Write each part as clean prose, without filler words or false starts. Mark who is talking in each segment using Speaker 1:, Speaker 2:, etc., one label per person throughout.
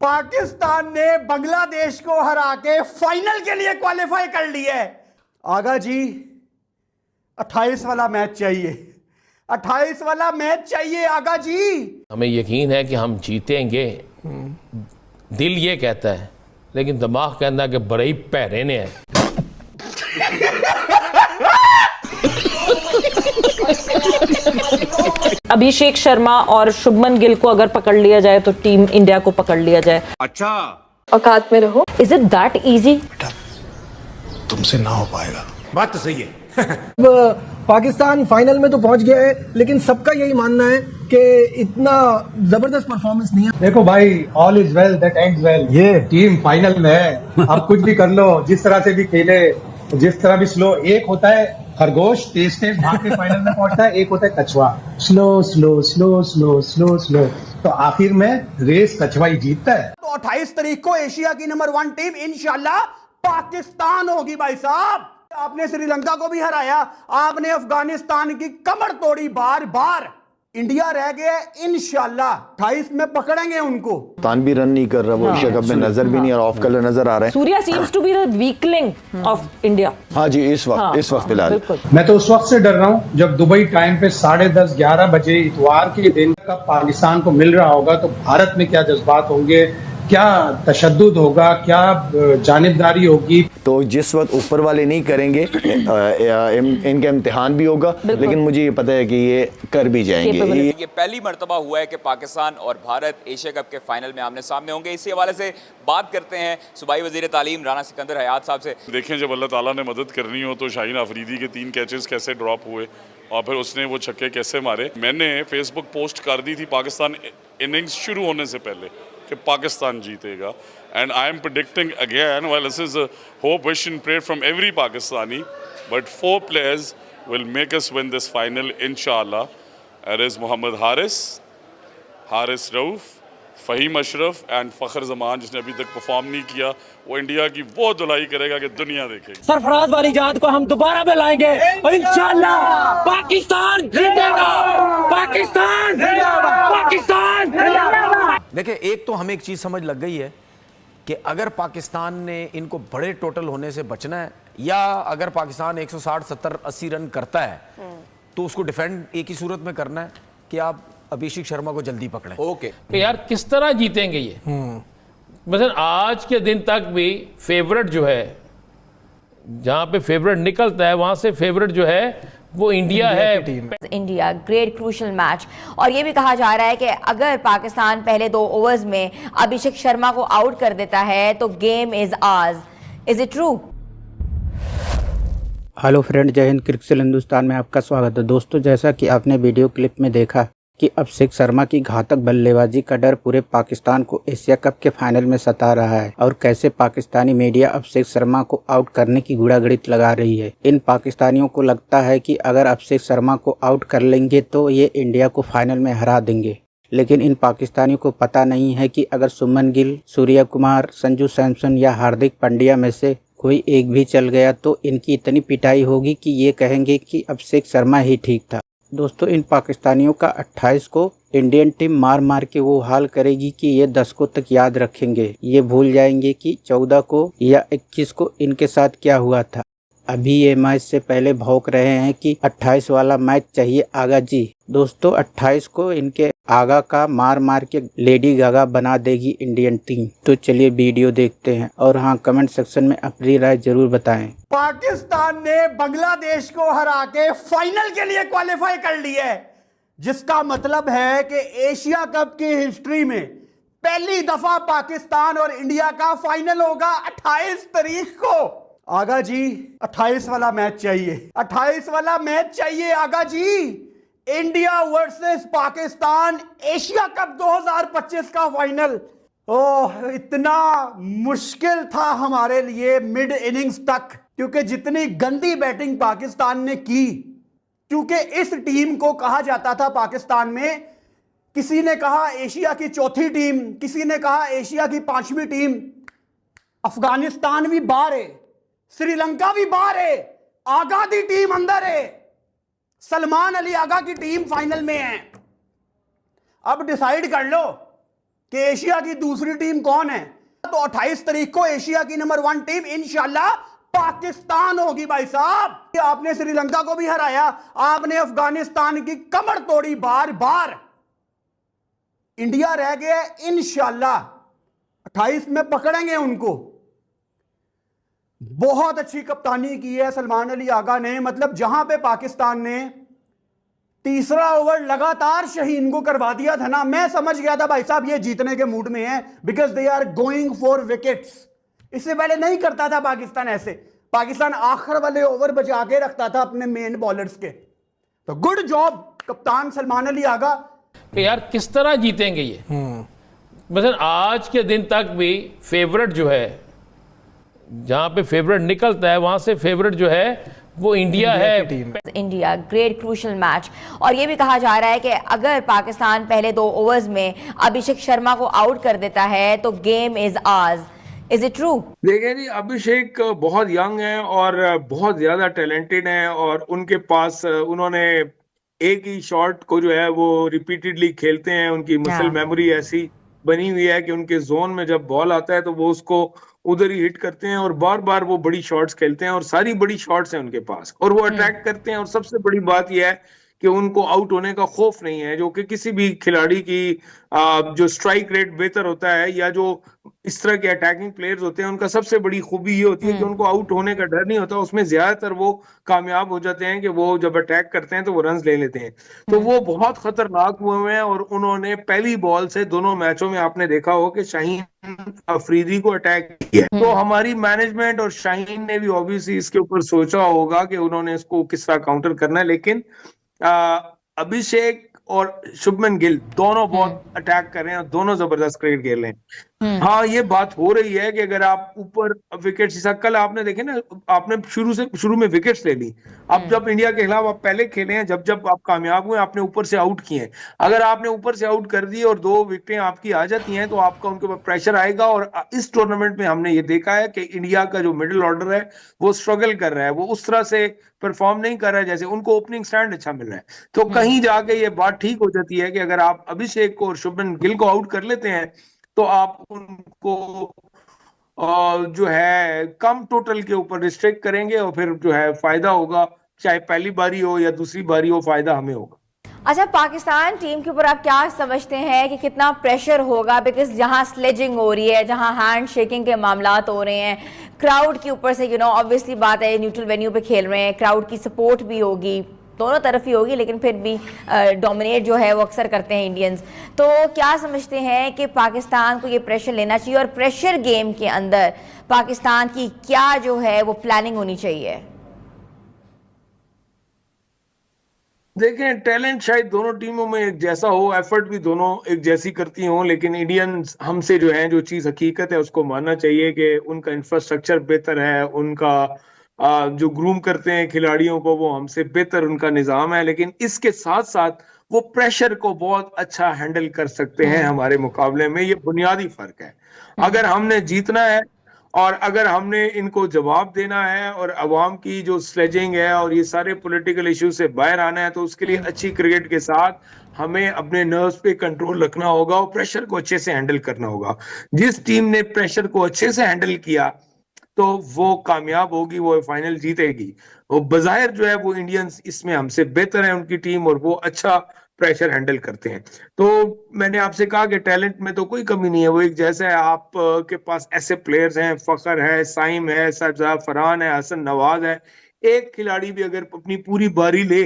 Speaker 1: पाकिस्तान ने बांग्लादेश को हरा के फाइनल के लिए क्वालिफाई कर लिया है। आगा जी 28 वाला मैच चाहिए, 28 वाला मैच चाहिए आगा जी।
Speaker 2: हमें यकीन है कि हम जीतेंगे, दिल ये कहता है, लेकिन दिमाग कहता है कि बड़े ही पैरे ने है।
Speaker 3: अभिषेक शर्मा और शुभमन गिल को अगर पकड़ लिया जाए तो टीम इंडिया को पकड़ लिया जाए।
Speaker 4: अच्छा,
Speaker 3: औकात में रहो। Is it that easy?
Speaker 4: तुमसे ना हो पाएगा। बात तो सही है।
Speaker 5: पाकिस्तान फाइनल में तो पहुंच गया है, लेकिन सबका यही मानना है कि इतना जबरदस्त परफॉर्मेंस नहीं है।
Speaker 6: देखो भाई, all is well that ends well. ये टीम फाइनल में है, अब कुछ भी कर लो, जिस तरह से भी खेले, जिस तरह भी स्लो। एक होता है खरगोश तेज तेज भाग के फाइनल में पहुंचता है, एक होता है कछुआ slow slow slow slow slow slow. तो आखिर में रेस कछुआ ही जीतता है।
Speaker 1: तो 28 तारीख को एशिया की नंबर 1 टीम इंशाल्लाह पाकिस्तान होगी भाई साहब। आपने श्रीलंका को भी हराया, आपने अफगानिस्तान की कमर तोड़ी बार बार। इंडिया रह गया इंशाल्लाह 28 में पकड़ेंगे उनको।
Speaker 7: तान भी रन नहीं कर रहा, वो एशिया कप में नजर भी नहीं और ऑफ कलर नजर आ रहा है।
Speaker 3: Surya seems to be the weakling of India.
Speaker 7: हाँ जी, इस वक्त फिलहाल
Speaker 6: मैं तो उस वक्त से डर रहा हूँ जब दुबई टाइम पे 10:30-11 बजे इतवार के दिन का पाकिस्तान को मिल रहा होगा, तो भारत में क्या जज्बात होंगे, क्या तशद्दुद होगा, क्या जानिबदारी होगी।
Speaker 7: तो जिस वक्त ऊपर वाले नहीं करेंगे इनका इम्तिहान भी होगा, लेकिन मुझे ये पता है कि ये कर भी जाएंगे।
Speaker 8: ये पहली मर्तबा हुआ है कि पाकिस्तान और भारत एशिया कप के फाइनल में आमने सामने होंगे। इसी हवाले से बात करते हैं सूबाई वजीर तालीम राना सिकंदर हयात साहब से।
Speaker 9: देखें, जब अल्लाह ताला ने मदद करनी हो तो शाहीन अफरीदी के 3 कैचेस कैसे ड्रॉप हुए और फिर उसने वो छक्के कैसे मारे। मैंने फेसबुक पोस्ट कर दी थी पाकिस्तान इनिंग्स शुरू होने से पहले कि पाकिस्तान जीतेगा, and I am predicting again, well this is a hope, wish and pray from every Pakistani, but 4 players will make us win this final inshallah. It is Mohammad Haris Rauf, Faheem Ashraf and Fakhar Zaman, जिसने अभी तक perform नहीं किया, वो India की वो धुलाई करेगा कि दुनिया देखेगी।
Speaker 10: सरफराज वाली जात को हम दोबारा बुलाएंगे और इंशाल्लाह पाकिस्तान जीतेगा, पाकिस्तान पाकिस्तान।
Speaker 4: देखिए, एक तो हमें एक चीज समझ लग गई है कि अगर पाकिस्तान ने इनको बड़े टोटल होने से बचना है, या अगर पाकिस्तान 160, 70, 80 रन करता है तो उसको डिफेंड एक ही सूरत में करना है कि आप अभिषेक शर्मा को जल्दी पकड़ें।
Speaker 8: ओके
Speaker 2: यार किस तरह जीतेंगे ये? मतलब आज के दिन तक भी फेवरेट जो है, जहां पे फेवरेट निकलता है वहां से फेवरेट जो है वो इंडिया है।
Speaker 11: इंडिया ग्रेट क्रूशल मैच, और ये भी कहा जा रहा है कि अगर पाकिस्तान पहले 2 ओवर्स में अभिषेक शर्मा को आउट कर देता है तो game is ours. Is it true?
Speaker 12: Hello friend, जय हिंद। क्रिकेट हिंदुस्तान में आपका स्वागत है। दोस्तों, जैसा कि आपने वीडियो क्लिप में देखा कि अभिषेक शर्मा की घातक बल्लेबाजी का डर पूरे पाकिस्तान को एशिया कप के फाइनल में सता रहा है, और कैसे पाकिस्तानी मीडिया अभिषेक शर्मा को आउट करने की गुड़ागड़ित लगा रही है। इन पाकिस्तानियों को लगता है कि अगर अभिषेक शर्मा को आउट कर लेंगे तो ये इंडिया को फाइनल में हरा देंगे, लेकिन इन पाकिस्तानियों को पता नहीं है कि अगर शुभमन गिल, सूर्य कुमार, संजू सैमसन या हार्दिक पांड्या में से कोई एक भी चल गया तो इनकी इतनी पिटाई होगी कि ये कहेंगे कि अभिषेक शर्मा ही ठीक था। दोस्तों, इन पाकिस्तानियों का 28 को इंडियन टीम मार मार के वो हाल करेगी कि ये 10 को तक याद रखेंगे। ये भूल जाएंगे कि 14 को या 21 को इनके साथ क्या हुआ था। अभी ये मैच से पहले भौंक रहे हैं कि 28 वाला मैच चाहिए आगा जी। दोस्तों, 28 को इनके आगा का मार मार के लेडी गागा बना देगी इंडियन टीम। तो चलिए वीडियो देखते हैं, और हाँ, कमेंट सेक्शन में अपनी राय जरूर बताएं।
Speaker 1: पाकिस्तान ने बांग्लादेश को हरा के फाइनल के लिए क्वालिफाई कर लिया है, जिसका मतलब है कि एशिया कप की हिस्ट्री में पहली दफा पाकिस्तान और इंडिया का फाइनल होगा 28 तारीख को। आगा जी 28 वाला मैच चाहिए, 28 वाला मैच चाहिए Agha ji. India versus Pakistan Asia cup 2025 का फाइनल। ओह, इतना मुश्किल था हमारे लिए मिड इनिंग्स तक, क्योंकि जितनी गंदी बैटिंग पाकिस्तान ने की, क्योंकि इस टीम को कहा जाता था पाकिस्तान में, किसी ने कहा एशिया की 4थी टीम, किसी ने कहा एशिया की 5वीं टीम। अफगानिस्तान भी बाहर है, श्रीलंका भी बाहर है, आगा की टीम अंदर है, सलमान अली आगा की टीम फाइनल में है। अब डिसाइड कर लो कि एशिया की दूसरी टीम कौन है, तो 28 तारीख को एशिया की नंबर 1 टीम इंशाल्लाह पाकिस्तान होगी भाई साहब। आपने श्रीलंका को भी हराया, आपने अफगानिस्तान की कमर तोड़ी बार बार। इंडिया रह गया इंशाल्लाह 28 में पकड़ेंगे उनको। बहुत अच्छी कप्तानी की है सलमान अली आगा ने, मतलब जहां पे पाकिस्तान ने तीसरा ओवर लगातार शाहीन को करवा दिया था ना, मैं समझ गया था भाई साहब ये जीतने के मूड में है, because they are going for wickets. इससे पहले नहीं करता था पाकिस्तान ऐसे, पाकिस्तान आखिर वाले ओवर बचा के रखता था अपने मेन बॉलर्स के। तो गुड जॉब कप्तान सलमान अली आगा।
Speaker 2: कि यार किस तरह जीतेंगे ये। मतलब आज के दिन तक भी फेवरेट जो है, जहां पे फेवरेट निकलता है वहां से फेवरेट जो है वो इंडिया है।
Speaker 11: India great crucial match. और ये भी कहा जा रहा है कि अगर पाकिस्तान पहले 2 ओवर्स में अभिषेक शर्मा को आउट कर देता है तो game is ours. Is it true?
Speaker 13: देखिए जी, अभिषेक बहुत यंग है और बहुत ज्यादा टैलेंटेड है और उनके पास उन्होंने एक ही शॉट को जो है वो रिपीटेडली खेलते हैं। उनकी मसल मेमोरी ऐसी बनी हुई है कि उनके जोन में जब बॉल आता है तो वो उसको उधर ही हिट करते हैं और बार बार वो बड़ी शॉट्स खेलते हैं और सारी बड़ी शॉट्स हैं उनके पास और वो अटैक करते हैं। और सबसे बड़ी बात यह है कि उनको आउट होने का खौफ नहीं है, जो कि किसी भी खिलाड़ी की जो स्ट्राइक रेट बेहतर होता है या जो इस तरह के अटैकिंग प्लेयर्स होते हैं उनका सबसे बड़ी खूबी ये होती है कि उनको आउट होने का डर नहीं होता। उसमें ज्यादातर वो कामयाब हो जाते हैं कि वो जब अटैक करते हैं तो वो रन ले लेते हैं। तो वो बहुत खतरनाक हुए हैं और उन्होंने पहली बॉल से दोनों मैचों में आपने देखा हो कि शाहीन अफरीदी को अटैक किया। तो हमारी मैनेजमेंट और शाहीन ने भी ऑब्वियसली इसके ऊपर सोचा होगा कि उन्होंने इसको किस तरह काउंटर करना है, लेकिन अभिषेक और शुभमन गिल दोनों बहुत अटैक कर रहे हैं और दोनों जबरदस्त क्रिकेट खेल रहे हैं। हाँ, ये बात हो रही है कि अगर आप ऊपर विकेट्स, कल आपने देखे ना, आपने शुरू में विकेट्स ले ली। अब जब इंडिया के खिलाफ आप पहले खेले हैं, जब आप कामयाब हुए, आपने ऊपर से आउट किए हैं। अगर आपने ऊपर से आउट कर दिए और 2 विकेटें आपकी आ जाती हैं तो आपका उनके ऊपर प्रेशर आएगा। और इस टूर्नामेंट में हमने ये देखा है कि इंडिया का जो मिडिल ऑर्डर है वो स्ट्रगल कर रहा है, वो उस तरह से परफॉर्म नहीं कर रहा है जैसे उनको ओपनिंग स्टैंड अच्छा मिल रहा है। तो कहीं जाके ये बात ठीक हो जाती है कि अगर आप अभिषेक को और शुभमन गिल को आउट कर लेते हैं तो आप उनको जो है कम टोटल के ऊपर रिस्ट्रिक्ट करेंगे और फिर जो है फायदा होगा, चाहे पहली बारी हो या दूसरी बारी हो, फायदा हमें होगा।
Speaker 11: अच्छा, पाकिस्तान टीम के ऊपर आप क्या समझते हैं कि कितना प्रेशर होगा? बिकॉज जहां स्लेजिंग हो रही है, जहां हैंड शेकिंग के मामलात हो रहे हैं, क्राउड के ऊपर से ऑब्वियसली बात है, न्यूट्रल वेन्यू पे खेल रहे हैं, क्राउड की सपोर्ट भी होगी, दोनों तरफ ही होगी, लेकिन फिर भी डोमिनेट जो है वो अक्सर करते हैं इंडियंस। तो क्या समझते हैं कि पाकिस्तान को ये प्रेशर लेना चाहिए और प्रेशर गेम के अंदर पाकिस्तान की क्या जो है वो प्लानिंग होनी चाहिए?
Speaker 13: देखें, टैलेंट शायद दोनों टीमों में एक जैसा हो, एफर्ट भी दोनों एक जैसी करती हो, लेकिन इंडियंस हमसे जो है, जो चीज हकीकत है उसको मानना चाहिए कि उनका इंफ्रास्ट्रक्चर बेहतर है, उनका जो ग्रूम करते हैं खिलाड़ियों को वो हमसे बेहतर उनका निजाम है। लेकिन इसके साथ साथ वो प्रेशर को बहुत अच्छा हैंडल कर सकते हैं हमारे मुकाबले में। ये बुनियादी फर्क है। अगर हमने जीतना है और अगर हमने इनको जवाब देना है और अवाम की जो स्लेजिंग है और ये सारे पॉलिटिकल इश्यूज से बाहर आना है, तो उसके लिए अच्छी क्रिकेट के साथ हमें अपने नर्व्स पे कंट्रोल रखना होगा और प्रेशर को अच्छे से हैंडल करना होगा। जिस टीम ने प्रेशर को अच्छे से हैंडल किया तो वो कामयाब होगी, वो फाइनल जीतेगी। और बज़ाहिर जो है वो इंडियंस इसमें हमसे बेहतर है उनकी टीम और वो अच्छा प्रेशर हैंडल करते हैं। तो मैंने आपसे कहा कि टैलेंट में तो कोई कमी नहीं है, वो एक जैसा है। आप के पास ऐसे प्लेयर्स हैं, फखर है, साइम है, सरफराज फरहान है, हसन नवाज है। एक खिलाड़ी भी अगर अपनी पूरी बारी ले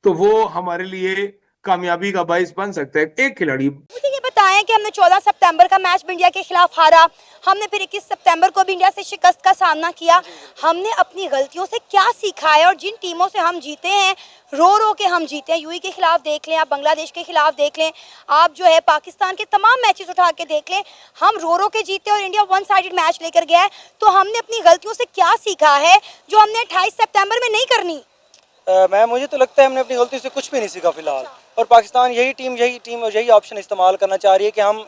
Speaker 13: तो वो हमारे लिए कामयाबी का बाइस बन सकता है। एक खिलाड़ी।
Speaker 14: मुझे ये बताएं कि हमने 14 सितंबर का मैच इंडिया के खिलाफ हारा, हमने फिर 21 सितंबर को भी इंडिया से शिकस्त का सामना किया। हमने अपनी गलतियों से क्या सीखा है? और जिन टीमों से हम जीते हैं, रो के हम जीते हैं, यूएई के खिलाफ देख लें, आप बांग्लादेश के खिलाफ देख लें, आप जो है पाकिस्तान के तमाम मैचेस उठा के देख लें, हम रो के जीते और इंडिया 1 साइडेड मैच लेकर गया है। तो हमने अपनी गलतियों से क्या सीखा है जो हमने 28 सितंबर में नहीं करनी?
Speaker 15: मुझे तो लगता है हमने अपनी गलती से कुछ भी नहीं सीखा फिलहाल, और पाकिस्तान यही टीम और यही ऑप्शन इस्तेमाल करना चाह रही है कि हम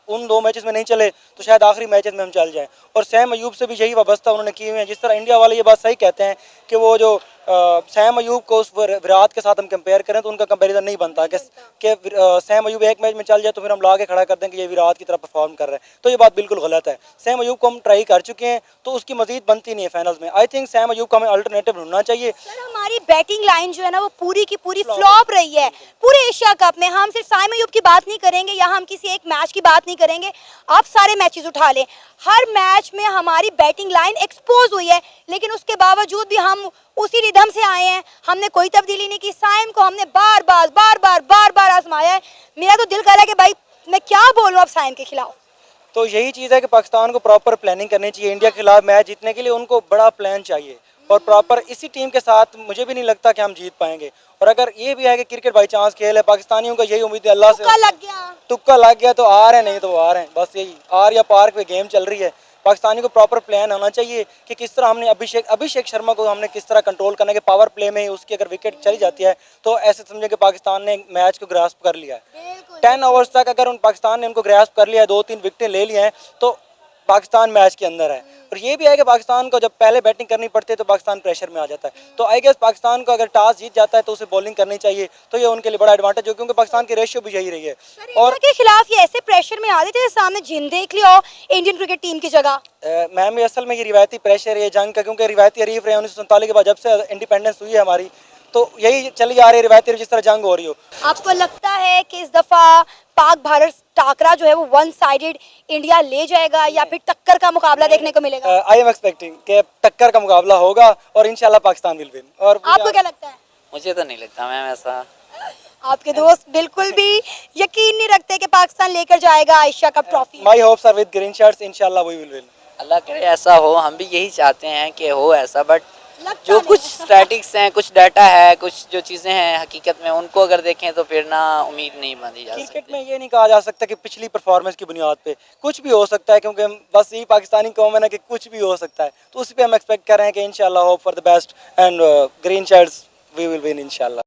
Speaker 15: उन 2 मैचेस में नहीं चले तो शायद आखिरी मैचेस में हम चल जाएं। और सैम अयूब से भी यही वाबस्ता उन्होंने किए हुए हैं। जिस तरह इंडिया वाले ये बात सही कहते हैं कि वो जो सैम अयूब को उस विराट के साथ हम कंपेयर करें तो उनका कंपैरिजन नहीं बनता कि सैम अयूब एक मैच में चल जाए तो फिर हम ला के खड़ा कर दें कि ये विराट की तरह परफॉर्म कर रहे हैं, तो ये बात बिल्कुल गलत है। सैम अयूब को हम ट्राई कर चुके हैं तो उसकी मजीद बनती नहीं है फाइनल्स में। आई थिंक सैम अयूब को हमें अल्टरनेटिव ढूंढना चाहिए।
Speaker 14: सर हमारी बैटिंग लाइन जो है ना वो पूरी की पूरी फ्लॉप रही है पूरे एशिया कप में। हम सिर्फ सैम अयूब की बात नहीं करेंगे या हम किसी एक मैच की बात नहीं करेंगे, आप सारे मैचेस उठा लें, हर मैच में हमारी बैटिंग लाइन एक्सपोज हुई है, लेकिन उसके बावजूद भी हम उसी रिदम से आए हैं। हमने कोई तब्दीली नहीं की। साइम को हमने बार बार आजमाया है। मेरा तो दिल कर रहा है कि भाई मैं क्या बोलूं अब साइम के खिलाफ।
Speaker 15: तो यही चीज़ है कि पाकिस्तान को प्रॉपर प्लानिंग करनी चाहिए। इंडिया के खिलाफ मैच जीतने के लिए उनको बड़ा प्लान चाहिए और प्रॉपर इसी टीम के साथ मुझे भी नहीं लगता कि हम जीत पाएंगे। और अगर ये भी है कि क्रिकेट बाई चांस खेल है, पाकिस्तानियों का यही उम्मीद है अल्लाह से तुक्का लग गया तो आ रहे, नहीं तो वो आ रहे हैं, बस यही आर या पार्क पे गेम चल रही है। पाकिस्तानी को प्रॉपर प्लान होना चाहिए कि किस तरह हमने अभिषेक शर्मा को हमने किस तरह कंट्रोल करना है कि पावर प्ले में उसकी अगर विकेट चली जाती है तो ऐसे समझे कि पाकिस्तान ने मैच को ग्रास्प कर लिया है। 10 ओवर्स तक अगर पाकिस्तान ने उनको ग्रास्प कर लिया है, 2-3 विकेटें ले लिए हैं तो पाकिस्तान मैच के अंदर है। और ये भी है कि पाकिस्तान को जब पहले बैटिंग करनी पड़ती है तो पाकिस्तान प्रेशर में आ जाता है। तो आई गेस पाकिस्तान को अगर टॉस जीत जाता है तो उसे बॉलिंग करनी चाहिए, तो ये उनके लिए बड़ा एडवांटेज हो, क्योंकि पाकिस्तान की रेशियो भी यही रही है।
Speaker 14: और के खिलाफ ये ऐसे प्रेशर में आ जाते हैं, सामने जिन देख लिया इंडियन क्रिकेट टीम की जगह।
Speaker 15: मैम असल में ये रिवायती प्रेशर है जंग का, क्योंकि रिवायती हरीफ रहे 1947 के बाद जब से इंडिपेंडेंस हुई है हमारी, तो यही चली आ रही है रिवायती जिस तरह जंग हो रही हो।
Speaker 14: आपको लगता है कि इस दफा पाक भारत टाकरा जो है वो वन साइडेड इंडिया ले जाएगा या फिर टक्कर का मुकाबला देखने को मिलेगा?
Speaker 15: आई एम एक्सपेक्टिंग कि टक्कर का मुकाबला होगा और इंशाल्लाह पाकिस्तान विल विन। और
Speaker 14: आपको क्या लगता है?
Speaker 16: मुझे तो नहीं लगता मैम ऐसा।
Speaker 14: आपके दोस्त बिल्कुल भी यकीन नहीं रखते कि पाकिस्तान लेकर जाएगा Asia cup trophy?
Speaker 15: My hopes are with green shirts, इंशाल्लाह वी विल विन।
Speaker 16: अल्लाह करे ऐसा हो, हम भी यही चाहते हैं कि हो ऐसा, बट जो कुछ स्टैटिक्स हैं, कुछ डाटा है, कुछ जो चीज़ें हैं हकीकत में, उनको अगर देखें तो फिर ना उम्मीद नहीं बांधी जा सकती।
Speaker 15: क्रिकेट में ये नहीं कहा जा सकता कि पिछली परफॉर्मेंस की बुनियाद पे कुछ भी हो सकता है, क्योंकि बस यही पाकिस्तानी कौम है ना कि कुछ भी हो सकता है। तो उस पर हम एक्सपेक्ट कर रहे हैं कि इंशाल्लाह hope for the best and green shirts we will win इंशाल्लाह।